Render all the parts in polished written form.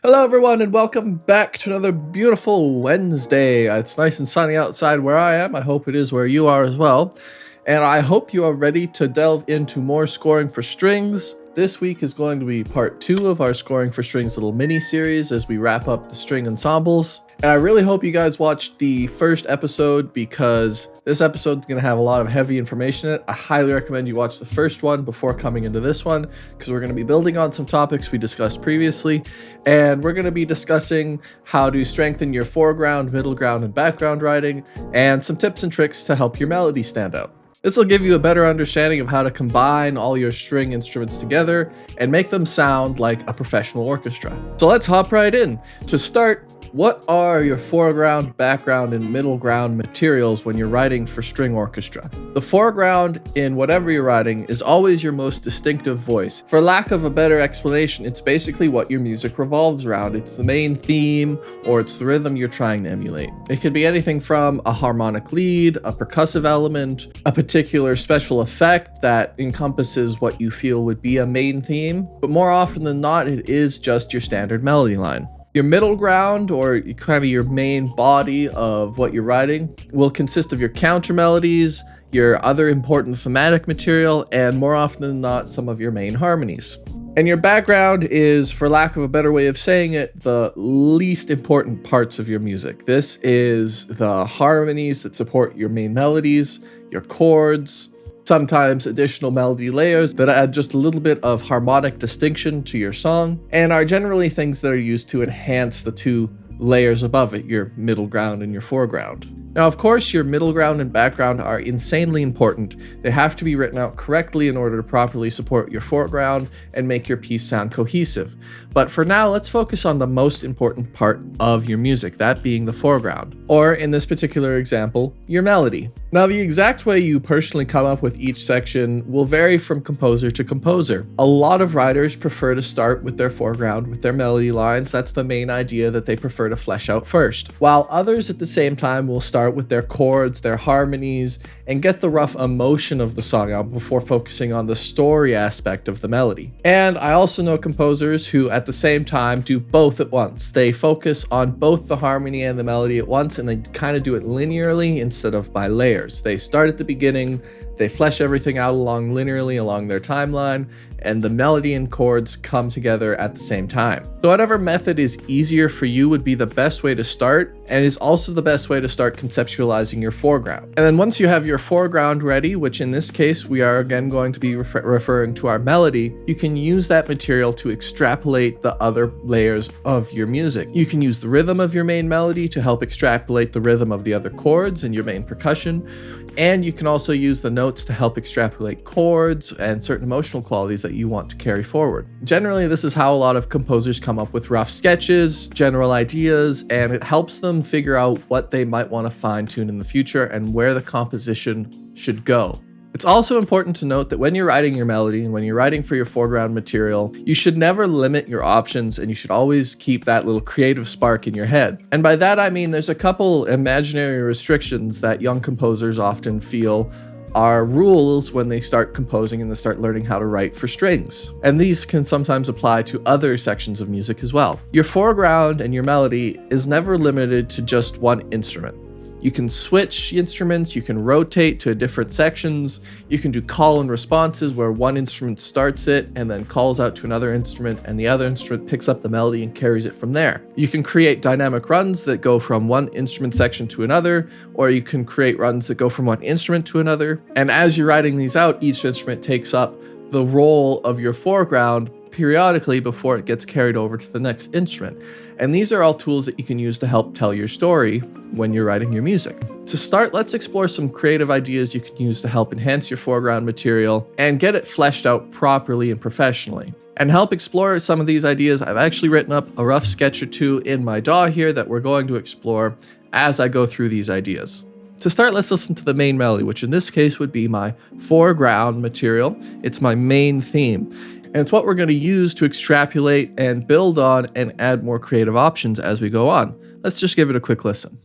Hello, everyone, and welcome back to another beautiful Wednesday. It's nice and sunny outside where I am. I hope it is where you are as well. And I hope you are ready to delve into more scoring for strings. This week is going to be part 2 of our Scoring for Strings little mini series as we wrap up the string ensembles. And I really hope you guys watched the first episode because this episode is going to have a lot of heavy information in it. I highly recommend you watch the first one before coming into this one because we're going to be building on some topics we discussed previously. And we're going to be discussing how to strengthen your foreground, middle ground, and background writing, and some tips and tricks to help your melody stand out. This will give you a better understanding of how to combine all your string instruments together and make them sound like a professional orchestra. So let's hop right in. To start, what are your foreground, background, and middle ground materials when you're writing for string orchestra? The foreground in whatever you're writing is always your most distinctive voice. For lack of a better explanation, it's basically what your music revolves around. It's the main theme, or it's the rhythm you're trying to emulate. It could be anything from a harmonic lead, a percussive element, a particular special effect that encompasses what you feel would be a main theme, but more often than not, it is just your standard melody line. Your middle ground, or kind of your main body of what you're writing, will consist of your counter melodies, your other important thematic material, and more often than not, some of your main harmonies. And your background is, for lack of a better way of saying it, the least important parts of your music. This is the harmonies that support your main melodies, your chords, sometimes additional melody layers that add just a little bit of harmonic distinction to your song, and are generally things that are used to enhance the two layers above it, your middle ground and your foreground. Now, of course, your middle ground and background are insanely important. They have to be written out correctly in order to properly support your foreground and make your piece sound cohesive. But for now, let's focus on the most important part of your music, that being the foreground, or in this particular example, your melody. Now, the exact way you personally come up with each section will vary from composer to composer. A lot of writers prefer to start with their foreground, with their melody lines. That's the main idea that they prefer to flesh out first, while others at the same time will start with their chords, their harmonies, and get the rough emotion of the song out before focusing on the story aspect of the melody. And I also know composers who at the same time do both at once. They focus on both the harmony and the melody at once, and they kind of do it linearly instead of by layers. They start at the beginning, they flesh everything out linearly along their timeline, and the melody and chords come together at the same time. So whatever method is easier for you would be the best way to start, and is also the best way to start conceptualizing your foreground. And then once you have your foreground ready, which in this case we are again going to be referring to our melody, you can use that material to extrapolate the other layers of your music. You can use the rhythm of your main melody to help extrapolate the rhythm of the other chords and your main percussion, and you can also use the notes to help extrapolate chords and certain emotional qualities that you want to carry forward. Generally, this is how a lot of composers come up with rough sketches, general ideas, and it helps them figure out what they might want to fine-tune in the future and where the composition should go. It's also important to note that when you're writing your melody and when you're writing for your foreground material, you should never limit your options, and you should always keep that little creative spark in your head. And by that I mean there's a couple imaginary restrictions that young composers often feel are rules when they start composing and they start learning how to write for strings. And these can sometimes apply to other sections of music as well. Your foreground and your melody is never limited to just one instrument. You can switch instruments, you can rotate to different sections, you can do call and responses where one instrument starts it and then calls out to another instrument and the other instrument picks up the melody and carries it from there. You can create dynamic runs that go from one instrument section to another, or you can create runs that go from one instrument to another. And as you're writing these out, each instrument takes up the role of your foreground periodically before it gets carried over to the next instrument. And these are all tools that you can use to help tell your story when you're writing your music. To start, let's explore some creative ideas you can use to help enhance your foreground material and get it fleshed out properly and professionally. And help explore some of these ideas, I've actually written up a rough sketch or two in my DAW here that we're going to explore as I go through these ideas. To start, let's listen to the main melody, which in this case would be my foreground material. It's my main theme. And it's what we're going to use to extrapolate and build on and add more creative options as we go on. Let's just give it a quick listen.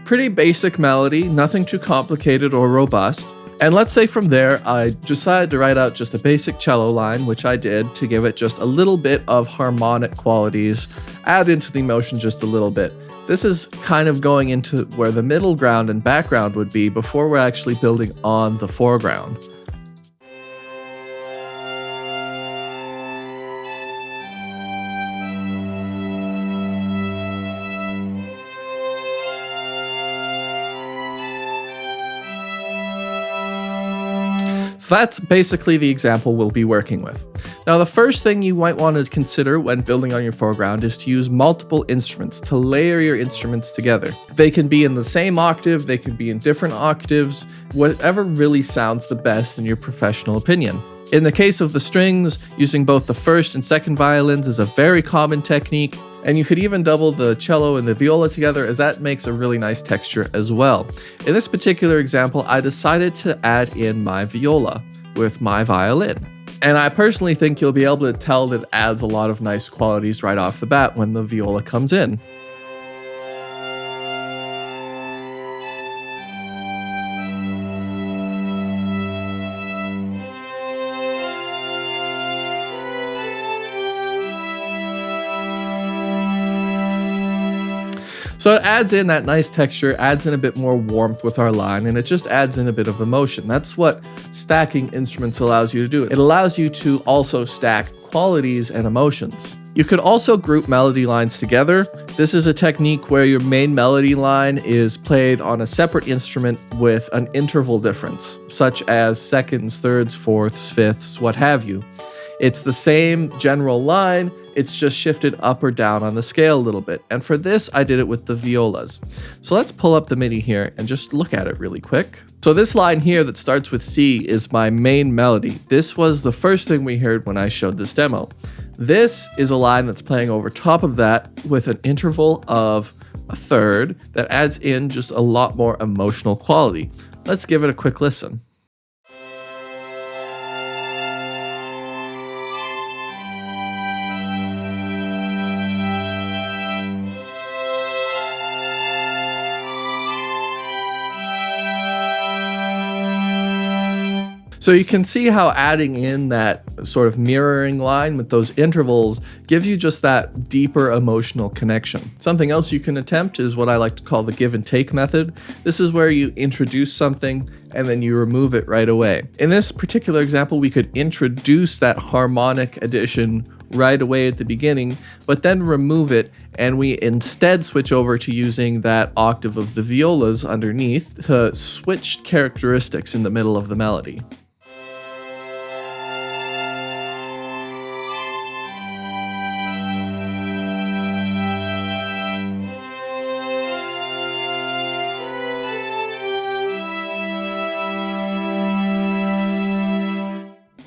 Pretty basic melody, nothing too complicated or robust. And let's say from there, I decided to write out just a basic cello line, which I did to give it just a little bit of harmonic qualities, add into the emotion just a little bit. This is kind of going into where the middle ground and background would be before we're actually building on the foreground. So that's basically the example we'll be working with. Now, the first thing you might want to consider when building on your foreground is to use multiple instruments, to layer your instruments together. They can be in the same octave, they can be in different octaves, whatever really sounds the best in your professional opinion. In the case of the strings, using both the first and second violins is a very common technique, and you could even double the cello and the viola together, as that makes a really nice texture as well. In this particular example, I decided to add in my viola with my violin. And I personally think you'll be able to tell that it adds a lot of nice qualities right off the bat when the viola comes in. So it adds in that nice texture, adds in a bit more warmth with our line, and it just adds in a bit of emotion. That's what stacking instruments allows you to do. It allows you to also stack qualities and emotions. You could also group melody lines together. This is a technique where your main melody line is played on a separate instrument with an interval difference, such as seconds, thirds, fourths, fifths, what have you. It's the same general line, it's just shifted up or down on the scale a little bit. And for this, I did it with the violas. So let's pull up the MIDI here and just look at it really quick. So this line here that starts with C is my main melody. This was the first thing we heard when I showed this demo. This is a line that's playing over top of that with an interval of a third that adds in just a lot more emotional quality. Let's give it a quick listen. So you can see how adding in that sort of mirroring line with those intervals gives you just that deeper emotional connection. Something else you can attempt is what I like to call the give and take method. This is where you introduce something and then you remove it right away. In this particular example, we could introduce that harmonic addition right away at the beginning, but then remove it, and we instead switch over to using that octave of the violas underneath to switch characteristics in the middle of the melody.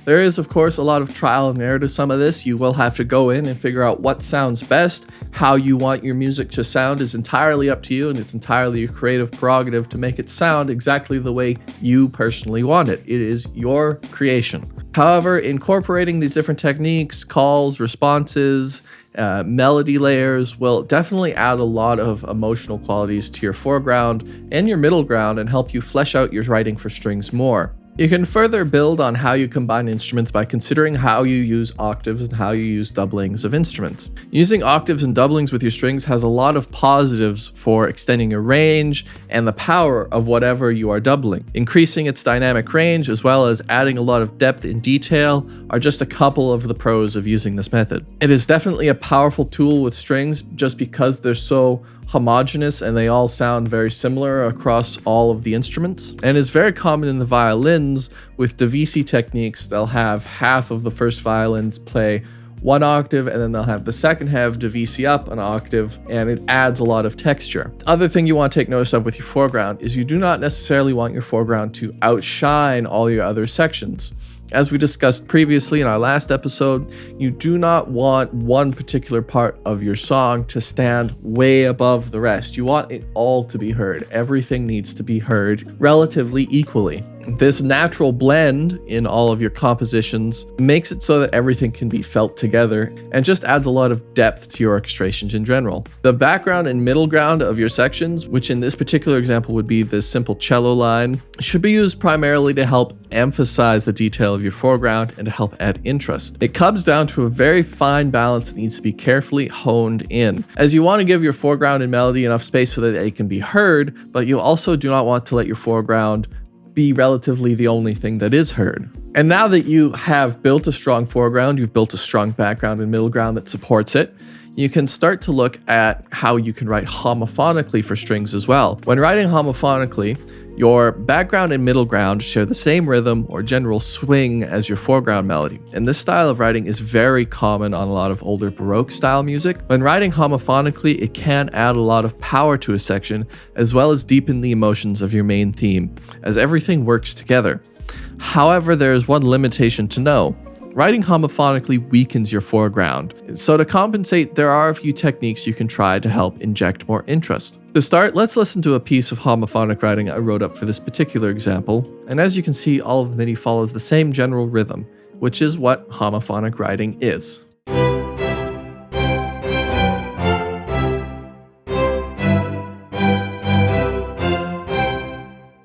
There is, of course, a lot of trial and error to some of this. You will have to go in and figure out what sounds best. How you want your music to sound is entirely up to you, and it's entirely your creative prerogative to make it sound exactly the way you personally want it. It is your creation. However, incorporating these different techniques, calls, responses, melody layers will definitely add a lot of emotional qualities to your foreground and your middle ground and help you flesh out your writing for strings more. You can further build on how you combine instruments by considering how you use octaves and how you use doublings of instruments. Using octaves and doublings with your strings has a lot of positives for extending your range and the power of whatever you are doubling. Increasing its dynamic range as well as adding a lot of depth and detail are just a couple of the pros of using this method. It is definitely a powerful tool with strings just because they're so homogeneous and they all sound very similar across all of the instruments, and is very common in the violins with Divisi techniques. They'll have half of the first violins play one octave and then they'll have the second half Divisi up an octave, and it adds a lot of texture. The other thing you want to take notice of with your foreground is you do not necessarily want your foreground to outshine all your other sections. As we discussed previously in our last episode, you do not want one particular part of your song to stand way above the rest. You want it all to be heard. Everything needs to be heard relatively equally. This natural blend in all of your compositions makes it so that everything can be felt together and just adds a lot of depth to your orchestrations in general. The background and middle ground of your sections, which in this particular example would be this simple cello line, should be used primarily to help emphasize the detail of your foreground and to help add interest. It comes down to a very fine balance that needs to be carefully honed in, as you want to give your foreground and melody enough space so that they can be heard, but you also do not want to let your foreground be relatively the only thing that is heard. And now that you have built a strong foreground, you've built a strong background and middle ground that supports it, you can start to look at how you can write homophonically for strings as well. When writing homophonically, your background and middle ground share the same rhythm or general swing as your foreground melody, and this style of writing is very common on a lot of older Baroque style music. When writing homophonically, it can add a lot of power to a section, as well as deepen the emotions of your main theme, as everything works together. However, there is one limitation to know. Writing homophonically weakens your foreground, so to compensate, there are a few techniques you can try to help inject more interest. To start, let's listen to a piece of homophonic writing I wrote up for this particular example, and as you can see, all of the MIDI follows the same general rhythm, which is what homophonic writing is.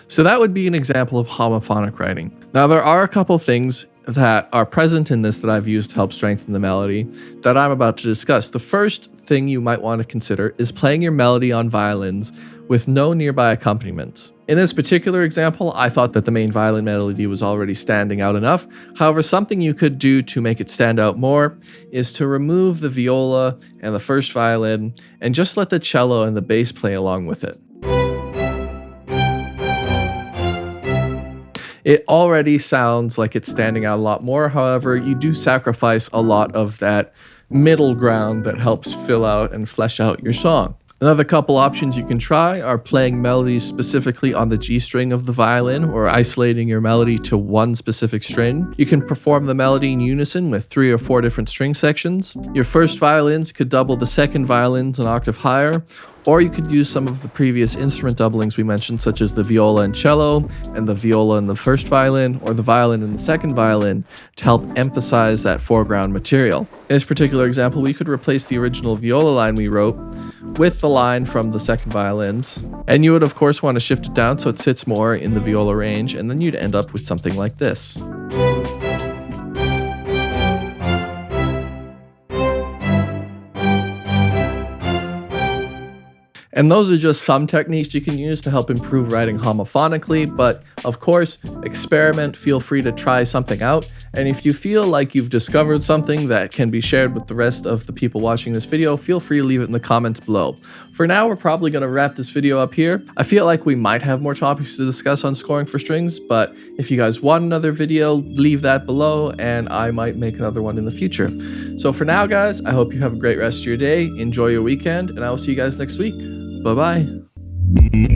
So that would be an example of homophonic writing. Now there are a couple things that are present in this that I've used to help strengthen the melody that I'm about to discuss. The first thing you might want to consider is playing your melody on violins with no nearby accompaniments. In this particular example, I thought that the main violin melody was already standing out enough. However, something you could do to make it stand out more is to remove the viola and the first violin and just let the cello and the bass play along with it. It already sounds like it's standing out a lot more. However, you do sacrifice a lot of that middle ground that helps fill out and flesh out your song. Another couple options you can try are playing melodies specifically on the G string of the violin or isolating your melody to one specific string. You can perform the melody in unison with 3 or 4 different string sections. Your first violins could double the second violins an octave higher, or you could use some of the previous instrument doublings we mentioned, such as the viola and cello, and the viola and the first violin, or the violin and the second violin, to help emphasize that foreground material. In this particular example, we could replace the original viola line we wrote with the line from the second violins, and you would of course want to shift it down so it sits more in the viola range, and then you'd end up with something like this. And those are just some techniques you can use to help improve writing homophonically, but of course, experiment, feel free to try something out, and if you feel like you've discovered something that can be shared with the rest of the people watching this video, feel free to leave it in the comments below. For now, we're probably going to wrap this video up here. I feel like we might have more topics to discuss on scoring for strings, but if you guys want another video, leave that below, and I might make another one in the future. So for now, guys, I hope you have a great rest of your day, enjoy your weekend, and I will see you guys next week. Bye-bye.